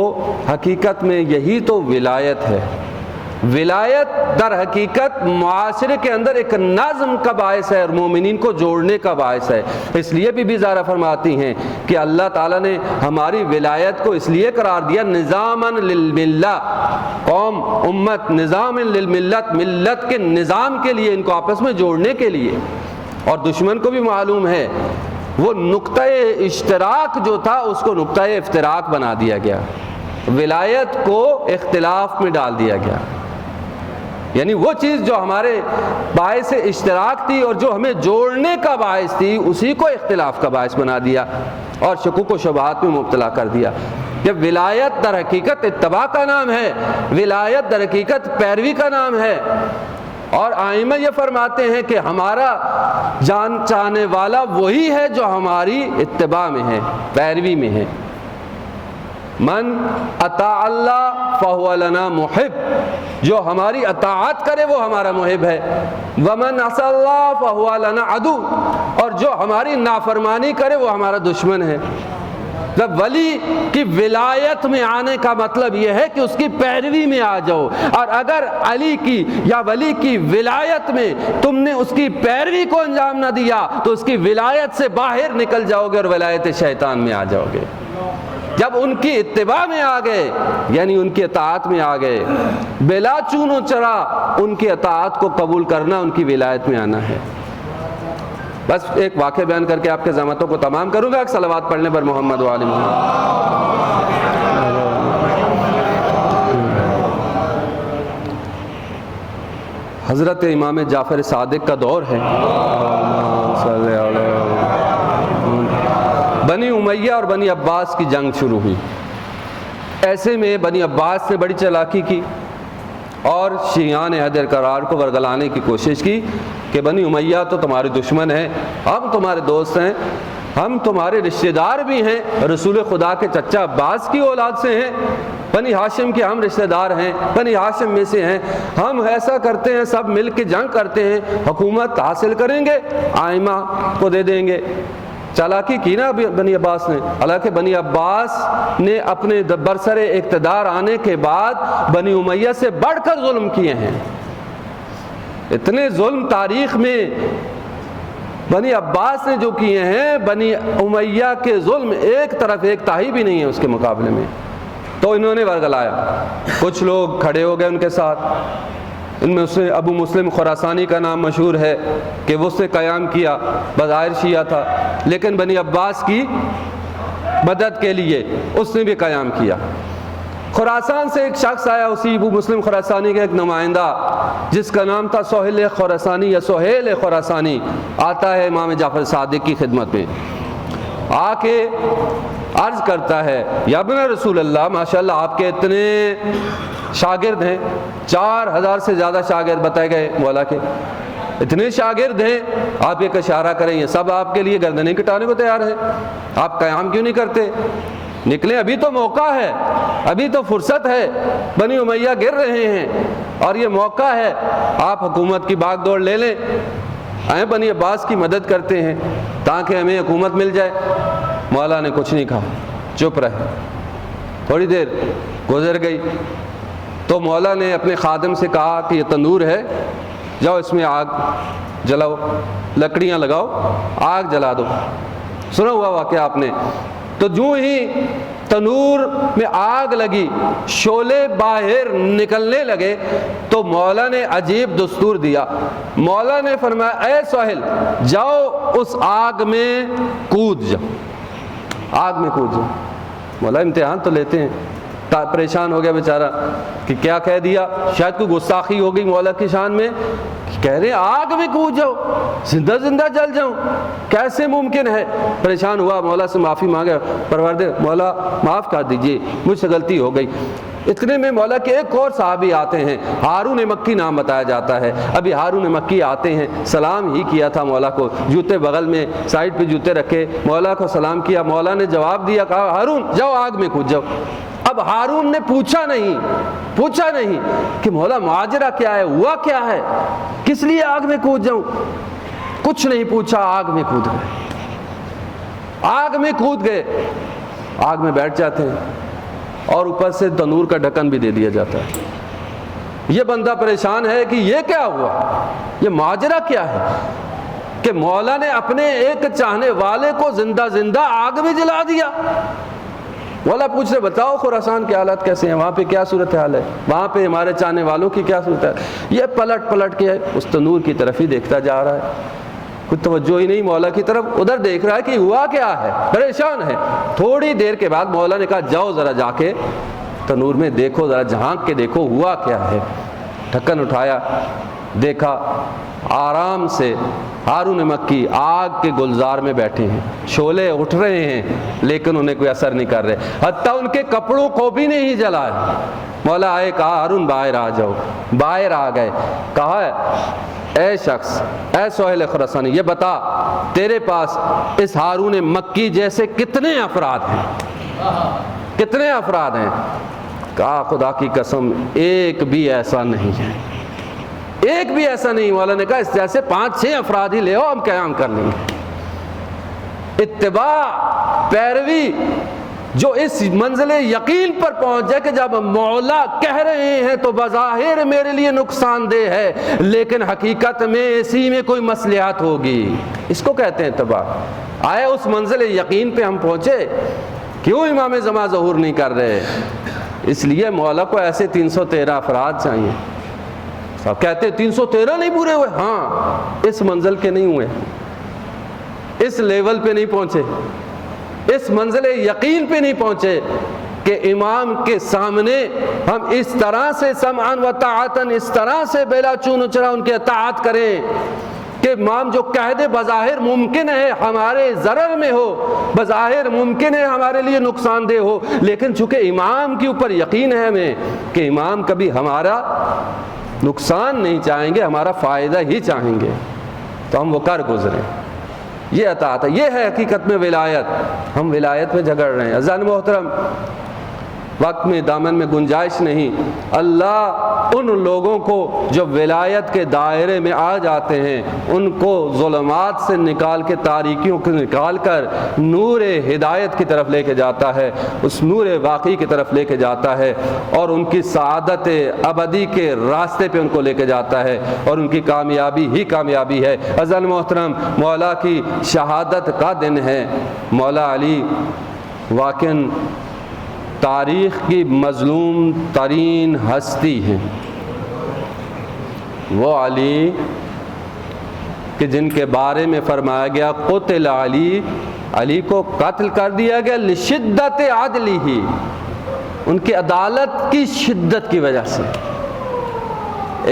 حقیقت میں یہی تو ولایت ہے۔ ولایت در حقیقت معاشرے کے اندر ایک نظم کا باعث ہے اور مومنین کو جوڑنے کا باعث ہے۔ اس لیے بھی زارہ فرماتی ہیں کہ اللہ تعالیٰ نے ہماری ولایت کو اس لیے قرار دیا نظاماً للملہ، قوم، امت، نظام للملت، ملت کے نظام کے لیے، ان کو آپس میں جوڑنے کے لیے۔ اور دشمن کو بھی معلوم ہے، وہ نقطہ اشتراک جو تھا اس کو نقطہ افتراق بنا دیا گیا، ولایت کو اختلاف میں ڈال دیا گیا، یعنی وہ چیز جو ہمارے باعث اشتراک تھی اور جو ہمیں جوڑنے کا باعث تھی، اسی کو اختلاف کا باعث بنا دیا اور شکوک و شبہات میں مبتلا کر دیا۔ جب ولایت در حقیقت اتباع کا نام ہے، ولایت در حقیقت پیروی کا نام ہے، اور ائمہ یہ فرماتے ہیں کہ ہمارا جان چاہنے والا وہی ہے جو ہماری اتباع میں ہے، پیروی میں ہے۔ من اطاع اللہ فہو لنا محب، جو ہماری اطاعت کرے وہ ہمارا محب ہے، ومن عصى اللہ فهو لنا عدو، اور جو ہماری نافرمانی کرے وہ ہمارا دشمن ہے۔ جب ولی کی ولایت میں آنے کا مطلب یہ ہے کہ اس کی پیروی میں آ جاؤ، اور اگر علی کی یا ولی کی ولایت میں تم نے اس کی پیروی کو انجام نہ دیا تو اس کی ولایت سے باہر نکل جاؤ گے اور ولایت شیطان میں آ جاؤ گے۔ جب ان کی اتباع میں آ گئے یعنی ان کی اطاعت میں آ گئے، بلا چون و چرا ان کی اطاعت کو قبول کرنا ان کی ولایت میں آنا ہے۔ بس ایک واقعہ بیان کر کے آپ کے زحمتوں کو تمام کروں گا، ایک صلوات پڑھنے پر محمد و آل محمد۔ حضرت امام جعفر صادق کا دور ہے، بنی امیہ اور بنی عباس کی جنگ شروع ہوئی۔ ایسے میں بنی عباس نے بڑی چالاکی کی اور شیعان عہد قرار کو ورگلانے کی کوشش کی کہ بنی امیہ تو تمہارے دشمن ہیں، ہم تمہارے دوست ہیں، ہم تمہارے رشتہ دار بھی ہیں، رسول خدا کے چچا عباس کی اولاد سے ہیں، بنی ہاشم کے ہم رشتہ دار ہیں، بنی ہاشم میں سے ہیں، ہم ایسا کرتے ہیں سب مل کے جنگ کرتے ہیں، حکومت حاصل کریں گے، آئمہ کو دے دیں گے۔ چالاکی کی نا بنی عباس نے، حالانکہ بنی عباس نے اپنے برسر اقتدار آنے کے بعد بنی امیہ سے بڑھ کر ظلم کیے ہیں۔ اتنے ظلم تاریخ میں بنی عباس نے جو کیے ہیں، بنی امیہ کے ظلم ایک طرف ایک تاہی بھی نہیں ہے اس کے مقابلے میں۔ تو انہوں نے ورگلایا، کچھ لوگ کھڑے ہو گئے ان کے ساتھ، ان میں اس نے ابو مسلم خراسانی کا نام مشہور ہے کہ وہ اس نے قیام کیا، بظاہر شیعہ تھا لیکن بنی عباس کی مدد کے لیے اس نے بھی قیام کیا۔ خراسان سے ایک شخص آیا، اسی ابو مسلم خراسانی کا ایک نمائندہ جس کا نام تھا سہیل خراسانی یا سہیل خراسانی، آتا ہے امام جعفر صادق کی خدمت میں، آ کے عرض کرتا ہے، یا ابن رسول اللہ، ماشاءاللہ آپ کے اتنے شاگرد ہیں، 4000 سے زیادہ شاگرد بتائے گئے مولا کے، اتنے شاگرد ہیں، آپ ایک اشارہ کریں، یہ سب آپ کے لیے گردنیں کٹانے کو تیار ہیں، آپ قیام کیوں نہیں کرتے؟ نکلیں، ابھی تو موقع ہے، ابھی تو فرصت ہے، بنی امیہ گر رہے ہیں اور یہ موقع ہے، آپ حکومت کی باغ دوڑ لے لیں، آئیں بنی عباس کی مدد کرتے ہیں تاکہ ہمیں حکومت مل جائے۔ مولا نے کچھ نہیں کہا، چپ رہے۔ تھوڑی دیر گزر گئی تو مولا نے اپنے خادم سے کہا کہ یہ تندور ہے، جاؤ اس میں آگ جلاؤ، لکڑیاں لگاؤ، آگ جلا دو۔ سنا ہوا واقعہ آپ نے؟ تو جو ہی تنور میں آگ لگی، شعلے باہر نکلنے لگے تو مولا نے عجیب دستور دیا۔ مولا نے فرمایا، اے سہیل جاؤ اس آگ میں کود جاؤ، آگ میں کود جاؤ۔ مولا امتحان تو لیتے ہیں، پریشان ہو گیا بیچارہ کہ کیا کہہ دیا، شاید کوئی گستاخی ہو گئی مولا کی شان میں، کہہ رہے آگ میں کود جاؤ، زندہ زندہ جل جاؤں، کیسے ممکن ہے؟ پریشان ہوا، مولا سے معافی مانگا، پروردگار مولا معاف کر دیجئے، مجھ سے غلطی ہو گئی۔ اتنے میں مولا کے ایک اور صحابی آتے ہیں، ہارون مکی نام بتایا جاتا ہے۔ ابھی ہارون مکی آتے ہیں، سلام ہی کیا تھا مولا کو، جوتے بغل میں سائڈ پہ جوتے رکھے، مولا کو سلام کیا، مولا نے جواب دیا، کہا ہارون جاؤ آگ میں کود جاؤ۔ اب ہارون نے پوچھا نہیں کہ مولا ماجرا کیا ہے، ہوا کیا ہے، کس لیے آگ میں کود جاؤں، کچھ نہیں پوچھا، آگ میں کود گئے، آگ میں کود گئے، آگ میں بیٹھ جاتے ہیں اور اوپر سے تنور کا ڈھکن بھی دے دیا جاتا ہے۔ یہ بندہ پریشان ہے کہ یہ کیا ہوا، یہ ماجرا کیا ہے کہ مولا نے اپنے ایک چاہنے والے کو زندہ زندہ آگ میں جلا دیا۔ مولا پوچھ رہے، بتاؤ خراسان کے حالات کیسے ہیں، وہاں پہ کیا صورتحال ہے، وہاں پہ ہمارے چاہنے والوں کی کیا صورت ہے؟ یہ پلٹ کے اس تنور کی طرف ہی دیکھتا جا رہا ہے، کوئی توجہ ہی نہیں مولا کی طرف، ادھر دیکھ رہا ہے کہ ہوا کیا ہے، پریشان ہے۔ تھوڑی دیر کے بعد مولا نے کہا جاؤ ذرا جا کے تنور میں دیکھو، ذرا جھانک کے دیکھو ہوا کیا ہے۔ ڈھکن اٹھایا، دیکھا، آرام سے ہارون مکی آگ کے گلزار میں بیٹھے ہیں، شعلے اٹھ رہے ہیں لیکن انہیں کوئی اثر نہیں کر رہے، حتیٰ ان کے کپڑوں کو بھی نہیں جلایا۔ مولا آئے، کہا ہارون باہر آ جاؤ، باہر آ گئے، کہا اے شخص، اے سہیل خراسانی، یہ بتا تیرے پاس اس ہارون مکی جیسے کتنے افراد ہیں، کتنے افراد ہیں؟ کہا خدا کی قسم ایک بھی ایسا نہیں ہے، ایک بھی ایسا نہیں۔ مولا نے کہا اس جیسے 5-6 افراد ہی لے آؤ، ہم قیام کر لیں گے۔ اتباع، پیروی، جو اس منزل یقین پر پہنچ جائے کہ جب مولا کہہ رہے ہیں تو بظاہر میرے لیے نقصان دہ ہے، لیکن حقیقت میں اسی میں کوئی مصلحت ہوگی، اس کو کہتے ہیں اتباع۔ آئے اس منزل یقین پہ ہم پہنچے، کیوں امام زمان ظہور نہیں کر رہے؟ اس لیے مولا کو ایسے 313 افراد چاہیے۔ سب کہتے ہیں 313 نہیں پورے ہوئے، ہاں اس منزل کے نہیں ہوئے، اس لیول پہ نہیں پہنچے، اس منزل یقین پہ نہیں پہنچے کہ امام کے سامنے ہم اس طرح سے سمعاً و طاعتاً، اس طرح سے بلا چون و چرا ان کی اطاعت کریں کہ امام جو کہہ دے بظاہر ممکن ہے ہمارے ضرر میں ہو، بظاہر ممکن ہے ہمارے لیے نقصان دہ ہو، لیکن چونکہ امام کے اوپر یقین ہے ہمیں کہ امام کبھی ہمارا نقصان نہیں چاہیں گے، ہمارا فائدہ ہی چاہیں گے، تو ہم وہ کر گزریں۔ یہ اطاعت ہے، یہ ہے حقیقت میں ولایت۔ ہم ولایت میں جھگڑ رہے ہیں۔ عزیزان محترم، وقت میں دامن میں گنجائش نہیں۔ اللہ ان لوگوں کو جو ولایت کے دائرے میں آ جاتے ہیں ان کو ظلمات سے نکال کے، تاریکیوں کو نکال کر نور ہدایت کی طرف لے کے جاتا ہے، اس نور واقعی کی طرف لے کے جاتا ہے، اور ان کی سعادت ابدی کے راستے پہ ان کو لے کے جاتا ہے، اور ان کی کامیابی ہی کامیابی ہے۔ عزیزان محترم، مولا کی شہادت کا دن ہے۔ مولا علی واقعاً تاریخ کی مظلوم ترین ہستی ہیں۔ وہ علی کہ جن کے بارے میں فرمایا گیا قتل علی، علی کو قتل کر دیا گیا لشدت عدلی ہی، ان کی عدالت کی شدت کی وجہ سے۔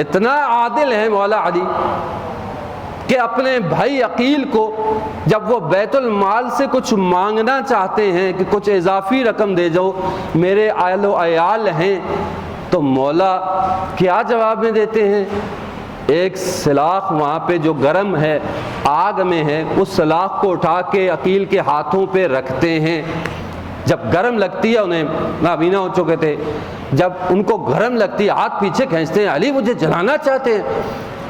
اتنا عادل ہے مولا علی کہ اپنے بھائی عقیل کو جب وہ بیت المال سے کچھ مانگنا چاہتے ہیں کہ کچھ اضافی رقم دے جاؤ، میرے اہل و عیال ہیں، تو مولا کیا جواب میں دیتے ہیں؟ ایک سلاخ وہاں پہ جو گرم ہے، آگ میں ہے، اس سلاخ کو اٹھا کے عقیل کے ہاتھوں پہ رکھتے ہیں۔ جب گرم لگتی ہے، انہیں نابینا ہو چکے تھے، جب ان کو گرم لگتی ہے ہاتھ پیچھے کھینچتے ہیں، علی مجھے جلانا چاہتے ہیں۔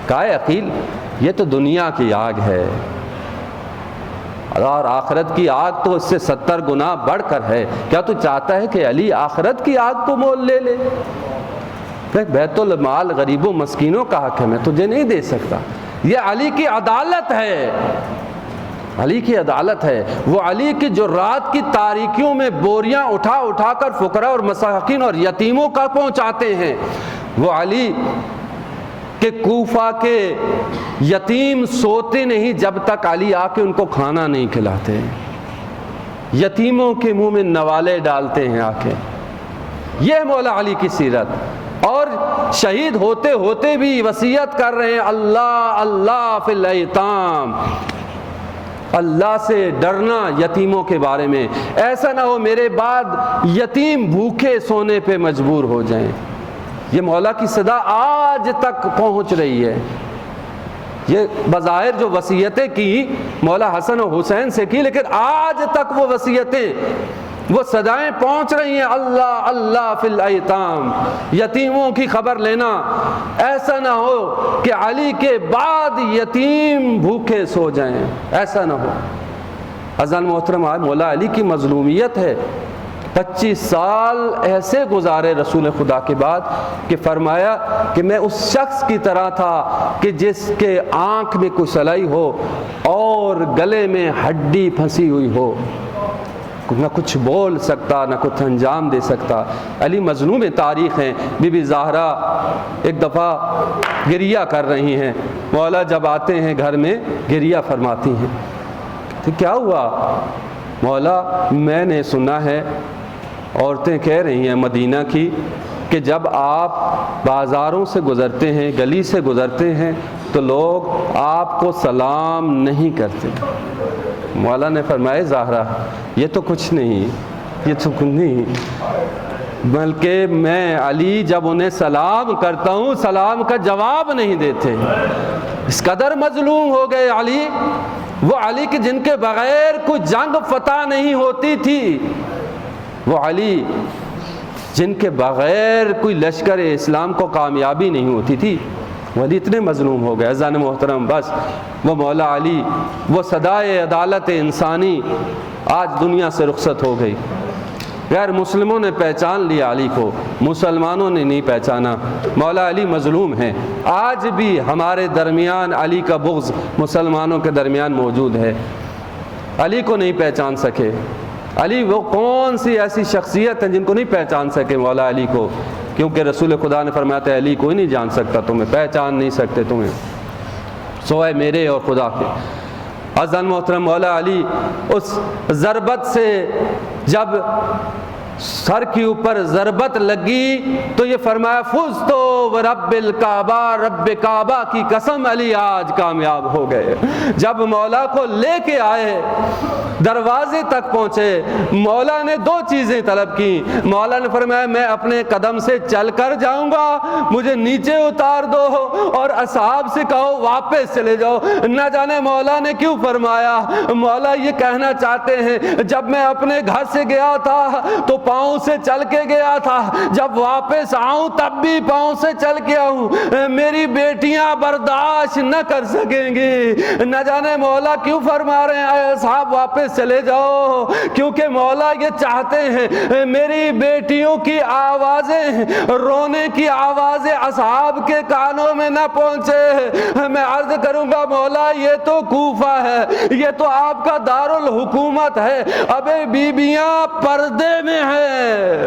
کہا ہے عقیل یہ تو دنیا کی آگ ہے، اور آخرت کی آگ تو اس سے 70 گنا بڑھ کر ہے، کیا تو چاہتا ہے کہ علی آخرت کی آگ کو مول لے لے؟ بیت المال غریبوں مسکینوں کا حق ہے، میں تجھے نہیں دے سکتا۔ یہ علی کی عدالت ہے، علی کی عدالت ہے۔ وہ علی کی جو رات کی تاریکیوں میں بوریاں اٹھا اٹھا کر فقراء اور مساکین اور یتیموں کا پہنچاتے ہیں، وہ علی کہ کوفہ کے یتیم سوتے نہیں جب تک علی آ کے ان کو کھانا نہیں کھلاتے، یتیموں کے منہ میں نوالے ڈالتے ہیں آ کے۔ یہ مولا علی کی سیرت، اور شہید ہوتے ہوتے بھی وصیت کر رہے ہیں اللہ اللہ فی الایتام، اللہ سے ڈرنا یتیموں کے بارے میں، ایسا نہ ہو میرے بعد یتیم بھوکے سونے پہ مجبور ہو جائیں۔ یہ مولا کی صدا آج تک پہنچ رہی ہے۔ یہ بظاہر جو وصیتیں کی مولا حسن و حسین سے کی، لیکن آج تک وہ وصیتیں، وہ صدائیں پہنچ رہی ہیں اللہ اللہ فی الایتام، یتیموں کی خبر لینا، ایسا نہ ہو کہ علی کے بعد یتیم بھوکے سو جائیں، ایسا نہ ہو۔ عزیزان محترم، مولا علی کی مظلومیت ہے۔ 25 سال ایسے گزارے رسول خدا کے بعد کہ فرمایا کہ میں اس شخص کی طرح تھا کہ جس کے آنکھ میں کوئی سلائی ہو اور گلے میں ہڈی پھنسی ہوئی ہو، نہ کچھ بول سکتا نہ کچھ انجام دے سکتا۔ علی مظلوم تاریخ ہیں۔ بی بی زہرا ایک دفعہ گریہ کر رہی ہیں، مولا جب آتے ہیں گھر میں گریہ فرماتی ہیں، تو کیا ہوا؟ مولا میں نے سنا ہے عورتیں کہہ رہی ہیں مدینہ کی کہ جب آپ بازاروں سے گزرتے ہیں، گلی سے گزرتے ہیں، تو لوگ آپ کو سلام نہیں کرتے۔ مولا نے فرمایا زہرا یہ تو کچھ نہیں، یہ تو کچھ نہیں، بلکہ میں علی جب انہیں سلام کرتا ہوں سلام کا جواب نہیں دیتے۔ اس قدر مظلوم ہو گئے علی، وہ علی کے جن کے بغیر کوئی جنگ فتح نہیں ہوتی تھی، وہ علی جن کے بغیر کوئی لشکر اسلام کو کامیابی نہیں ہوتی تھی، وہ علی اتنے مظلوم ہو گئے۔ عزیزان محترم، بس وہ مولا علی، وہ صدائے عدالت انسانی آج دنیا سے رخصت ہو گئی۔ غیر مسلموں نے پہچان لیا علی کو، مسلمانوں نے نہیں پہچانا۔ مولا علی مظلوم ہیں، آج بھی ہمارے درمیان علی کا بغض مسلمانوں کے درمیان موجود ہے، علی کو نہیں پہچان سکے۔ علی وہ کون سی ایسی شخصیت ہیں جن کو نہیں پہچان سکے مولا علی کو، کیونکہ رسول خدا نے فرمایا تھا علی کوئی نہیں جان سکتا تمہیں، پہچان نہیں سکتے تمہیں سوائے میرے اور خدا کے۔ عزیزان محترم، مولا علی اس ضربت سے جب سر کے اوپر ضربت لگی تو یہ فرمایا فزتو ورب الکعبہ، رب کعبہ کی قسم علی آج کامیاب ہو گئے۔ جب مولا کو لے کے آئے، دروازے تک پہنچے، مولا نے دو چیزیں طلب کی۔ مولا نے فرمایا میں اپنے قدم سے چل کر جاؤں گا، مجھے نیچے اتار دو، اور اصحاب سے کہو واپس چلے جاؤ۔ نہ جانے مولا نے کیوں فرمایا، مولا یہ کہنا چاہتے ہیں جب میں اپنے گھر سے گیا تھا تو پاؤں سے چل کے گیا تھا، جب واپس آؤں تب بھی پاؤں سے چل کے آؤں، میری بیٹیاں برداشت نہ کر سکیں گی۔ نہ جانے مولا کیوں فرما رہے ہیں اے صاحب واپس چلے جاؤ، کیونکہ مولا یہ چاہتے ہیں میری بیٹیوں کی آوازیں، رونے کی آوازیں اصحاب کے کانوں میں نہ پہنچے۔ میں عرض کروں گا مولا یہ تو کوفہ ہے، یہ تو آپ کا دارالحکومت ہے، ابھی بیبیاں پردے میں ہیں،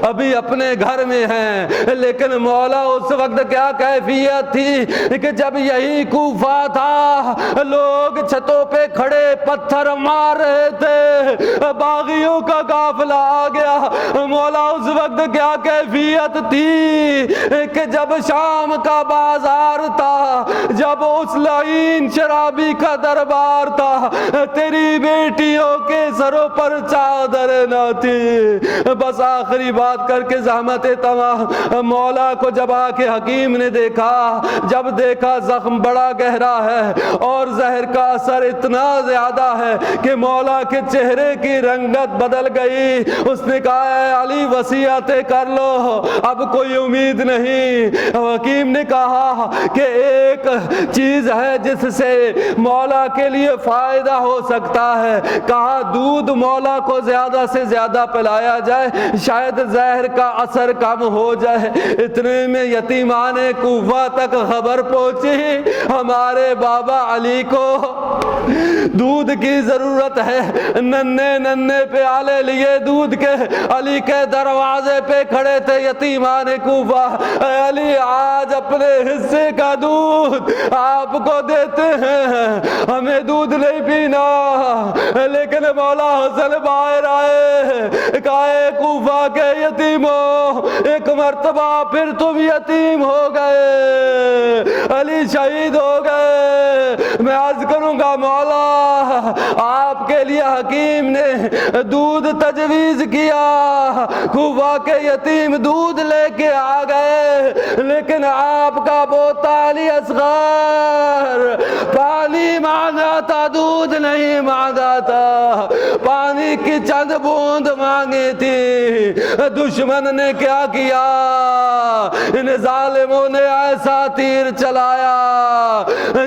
ابھی اپنے گھر میں ہیں، لیکن مولا اس وقت کیا کیفیت تھی کہ جب یہی کوفہ تھا لوگ چھتوں پہ کھڑے پتھر مار رہے تھے، باغیوں کا قافلہ آ گیا۔ مولا اس وقت کیا کیفیت تھی کہ جب شام کا بازار تھا، جب اس لعین شرابی کا دربار تھا، تیری بیٹیوں کے سروں پر چادر نہ تھی۔ بس آخری بات کر کے زحمت تمام، مولا کو جب آ کے حکیم نے دیکھا، جب دیکھا زخم بڑا گہرا ہے اور زہر کا اثر اتنا زیادہ ہے کہ مولا کے چہرے کی رنگت بدل گئی۔ اس نے کہا اے علی وصیتیں کر لو، اب کوئی امید نہیں۔ حکیم نے کہا کہ ایک چیز ہے جس سے مولا کے لیے فائدہ ہو سکتا ہے، کہا دودھ مولا کو زیادہ سے زیادہ پلایا جائے، شاید زہر کا اثر کم ہو جائے۔ اتنے میں یتیمان کوفہ تک خبر پہنچی ہمارے بابا علی کو دودھ کی ضرورت ہے۔ ننھے ننھے پیالے لیے دودھ کے علی کے دروازے پہ کھڑے تھے یتیمان کوفہ، اے علی آج اپنے حصے کا دودھ آپ کو دیتے ہیں، ہمیں دودھ نہیں پینا۔ لیکن مولا حسن باہر آئے، کہا اے کوفہ کے یتیموں، ایک مرتبہ پھر تم یتیم ہو گئے، علی شہید ہو گئے۔ میں عرض کروں گا مولا آپ کے لیے حکیم نے دودھ تجویز کیا، کوفہ کے یتیم دودھ لے کے آ گئے، لیکن آپ کا پوتا علی اصغر پانی مانگا تھا، دودھ نہیں مانگا تھا، پانی کی چند بوند مانگی تھی۔ دشمن نے کیا کیا، ان ظالموں نے ایسا تیر چلایا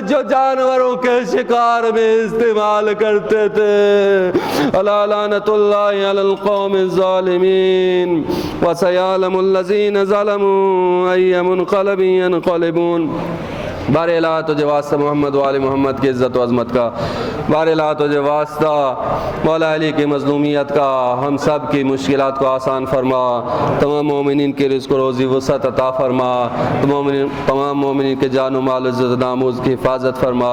جو جانوروں کے شکار میں استعمال کرتے تھے۔ الا لعنت اللہ علی القوم الظالمین وسیعلم الذین ظلموا ای منقلب ینقلبون۔ بار الہ تجھے واسطہ محمد و آل محمد کی عزت و عظمت کا، بار الہ تجھے واسطہ مولا علی کی مظلومیت کا، ہم سب کی مشکلات کو آسان فرما، تمام مومنین کے رزق و روزی وسعت عطا فرما، تمام مومنین کے جان و مال عزت ناموز کی حفاظت فرما،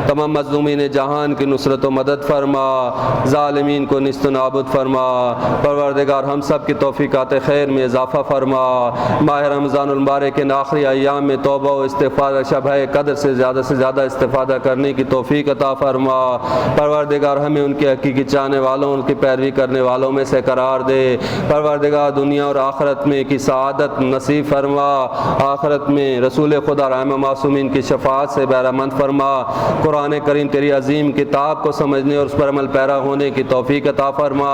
تمام مظلومین جہان کی نصرت و مدد فرما، ظالمین کو نیست و نابود فرما۔ پروردگار ہم سب کی توفیقات خیر میں اضافہ فرما، ماہ رمضان المبارک کے آخری ایام میں توبہ و استغفار شب قدر سے زیادہ استفادہ کرنے کی توفیق عطا فرما۔ پروردگار ہمیں ان کے حقیقی چاہنے والوں، ان کی پیروی کرنے والوں میں سے قرار دے۔ پروردگار دنیا اور آخرت میں کی سعادت نصیب فرما، آخرت میں رسول خدا رحمہ معصومین کی شفاعت سے بہرہ مند فرما۔ قرآن کریم تیری عظیم کتاب کو سمجھنے اور اس پر عمل پیرا ہونے کی توفیق عطا فرما۔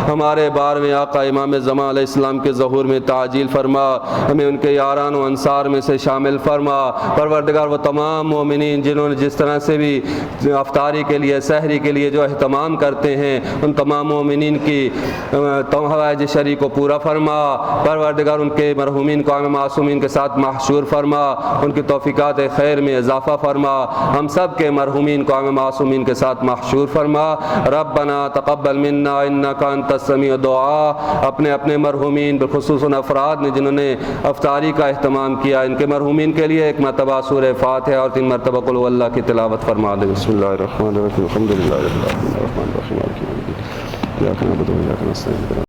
ہمارے بار میں آقا امام زمان علیہ السلام کے ظہور میں تعجیل فرما، ہمیں ان کے یاران و انصار میں سے شامل فرما۔ پروردگار وہ تمام مومنین جنہوں نے جس طرح سے بھی افطاری کے لیے، سحری کے لیے جو اہتمام کرتے ہیں، ان تمام مومنین کی حوائج شرعی کو پورا فرما۔ پروردگار ان کے مرحومین کو معصومین کے ساتھ محشور فرما، ان کی توفیقات خیر میں اضافہ فرما، ہم سب کے مرحومین کو معصومین کے ساتھ محشور فرما۔ ربنا تقبل منا انک انت السمیع الدعاء۔ اپنے اپنے مرحومین بالخصوص ان افراد نے جنہوں نے افطاری کا اہتمام کیا، ان کے مرحومین کے لیے ایک مرتبہ سورہ فاتحہ اور 3 مرتبہ قل هو اللہ کی تلاوت فرما دے۔ بسم اللہ الرحمن الرحیم، الحمد للہ رب العالمین الرحمن الرحیم مالک یوم الدین، ایاک نعبد و ایاک نستعین۔